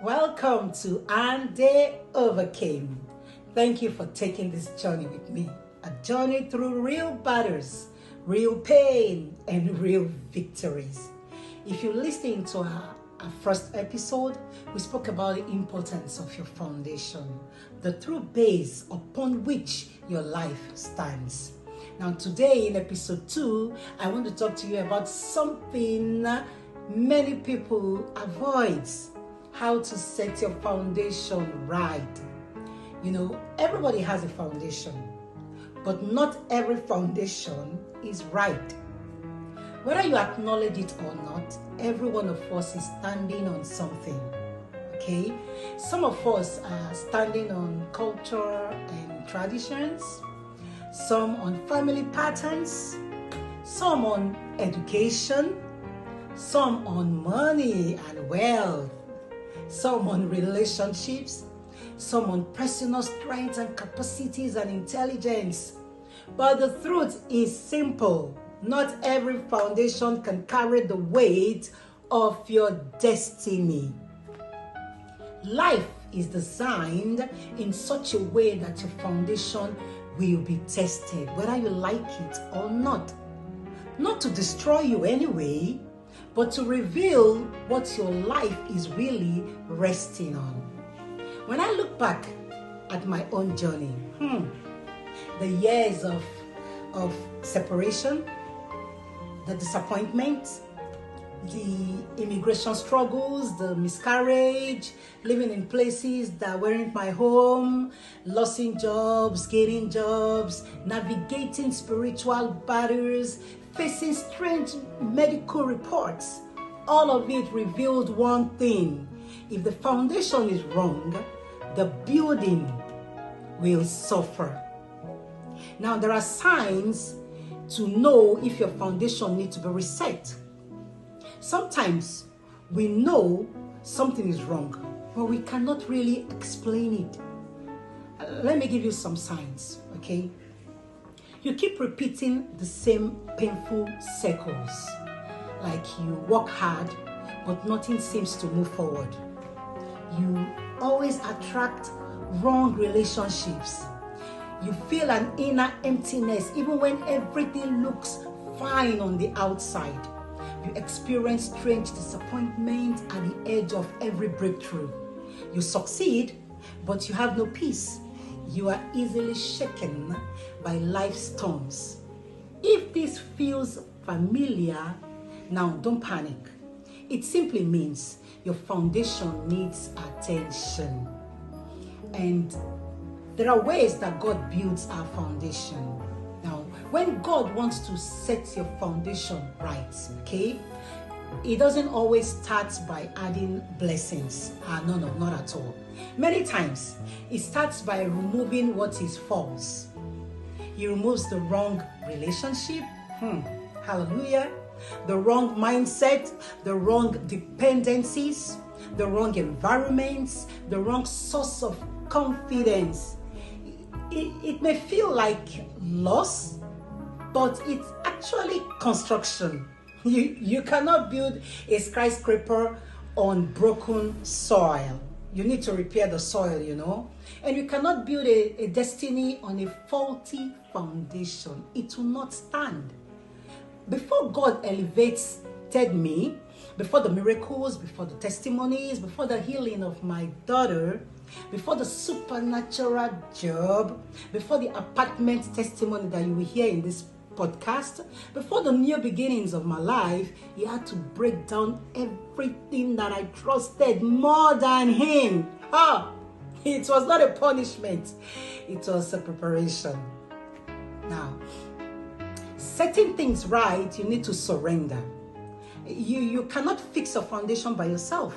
Welcome to And They Overcame. Thank you for taking this journey with me. A journey through real battles, real pain, and real victories. If you're listening to our first episode, we spoke about the importance of your foundation, the true base upon which your life stands. Now today in episode 2, I want to talk to you about something many people avoid: how to set your foundation right. You know, everybody has a foundation, but not every foundation is right. Whether you acknowledge it or not, every one of us is standing on something. Okay? Some of us are standing on culture and traditions, some on family patterns, some on education, some on money and wealth, some on relationships, some on personal strengths and capacities and intelligence. But the truth is simple. Not every foundation can carry the weight of your destiny. Life is designed in such a way that your foundation will be tested, whether you like it or not. Not to destroy you anyway, but to reveal what your life is really resting on. When I look back at my own journey, the years of separation, the disappointment, the immigration struggles, the miscarriage, living in places that weren't my home, losing jobs, gaining jobs, navigating spiritual battles, facing strange medical reports, all of it revealed one thing: if the foundation is wrong, the building will suffer. Now, there are signs to know if your foundation needs to be reset. Sometimes we know something is wrong, but we cannot really explain it. Let me give you some signs, okay? You keep repeating the same painful circles. Like you work hard, but nothing seems to move forward. You always attract wrong relationships. You feel an inner emptiness even when everything looks fine on the outside. You experience strange disappointment at the edge of every breakthrough. You succeed, but you have no peace. You are easily shaken by life's storms. If this feels familiar, now don't panic. It simply means your foundation needs attention. And there are ways that God builds our foundation. Now, when God wants to set your foundation right, okay, He doesn't always start by adding blessings. No, not at all. Many times, He starts by removing what is false. He removes the wrong relationship, hallelujah, the wrong mindset, the wrong dependencies, the wrong environments, the wrong source of confidence. It may feel like loss, but it's actually construction. You cannot build a skyscraper on broken soil. You need to repair the soil, you know. And you cannot build a destiny on a faulty foundation. It will not stand. Before God elevated me, before the miracles, before the testimonies, before the healing of my daughter, before the supernatural job, before the apartment testimony that you will hear in this podcast, before the new beginnings of my life, He had to break down everything that I trusted more than Him. It was not a punishment, it was a preparation. Now, setting things right, you need to surrender. You cannot fix a foundation by yourself.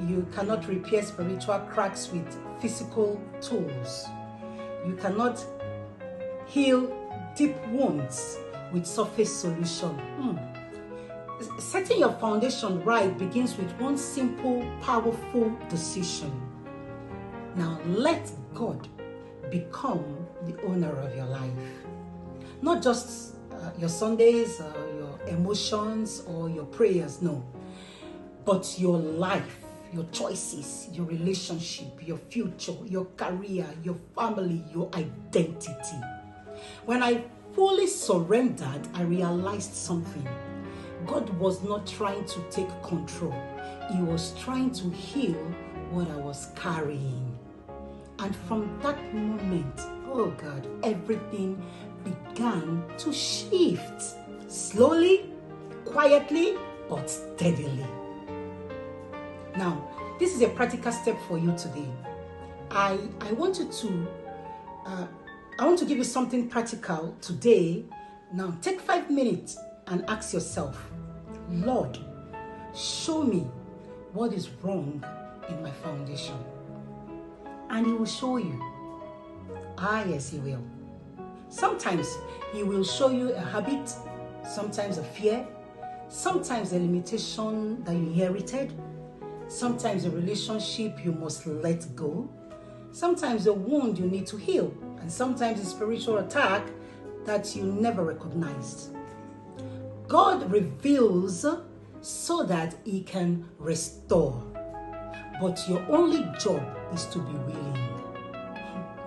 You cannot repair spiritual cracks with physical tools. You cannot heal deep wounds with surface solution. Setting your foundation right begins with one simple, powerful decision. Now let God become the owner of your life. Not just your Sundays, your emotions, or your prayers, no. But your life. your choices, your relationship, your future, your career, your family, your identity. When I fully surrendered, I realized something. God was not trying to take control. He was trying to heal what I was carrying. And from that moment, oh God, everything began to shift. Slowly, quietly, but steadily. Now, this is a practical step for you today. I want to give you something practical today. Now, take 5 minutes and ask yourself, Lord, show me what is wrong in my foundation. And He will show you. Ah, yes, He will. Sometimes He will show you a habit, sometimes a fear, sometimes a limitation that you inherited, sometimes a relationship you must let go, sometimes a wound you need to heal, and sometimes a spiritual attack that you never recognized. God reveals so that He can restore. But your only job is to be willing.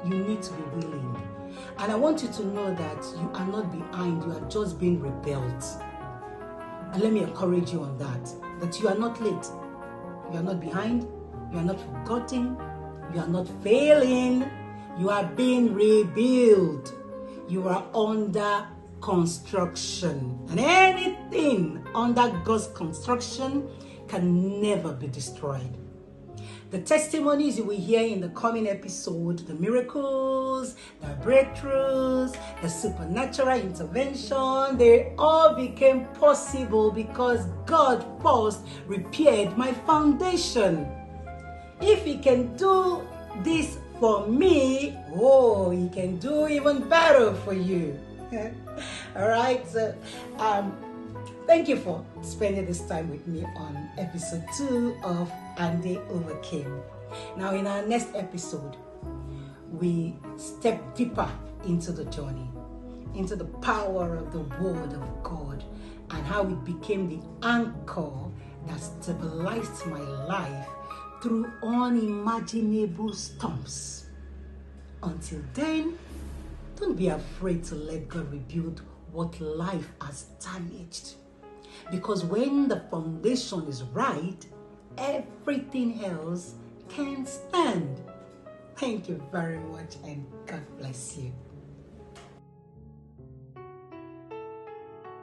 You need to be willing. And I want you to know that you are not behind, you are just being rebelled. And let me encourage you on that you are not late. You are not behind, you are not forgotten, you are not failing, you are being rebuilt. You are under construction. And anything under God's construction can never be destroyed. The testimonies you will hear in the coming episode, the miracles, the breakthroughs, the supernatural intervention, they all became possible because God first repaired my foundation. If He can do this for me, oh, He can do even better for you. All right. Thank you for spending this time with me on episode 2 of And They Overcame. Now, in our next episode, we step deeper into the journey, into the power of the Word of God, and how it became the anchor that stabilized my life through unimaginable storms. Until then, don't be afraid to let God rebuild what life has damaged. Because when the foundation is right, everything else can stand. Thank you very much, and God bless you.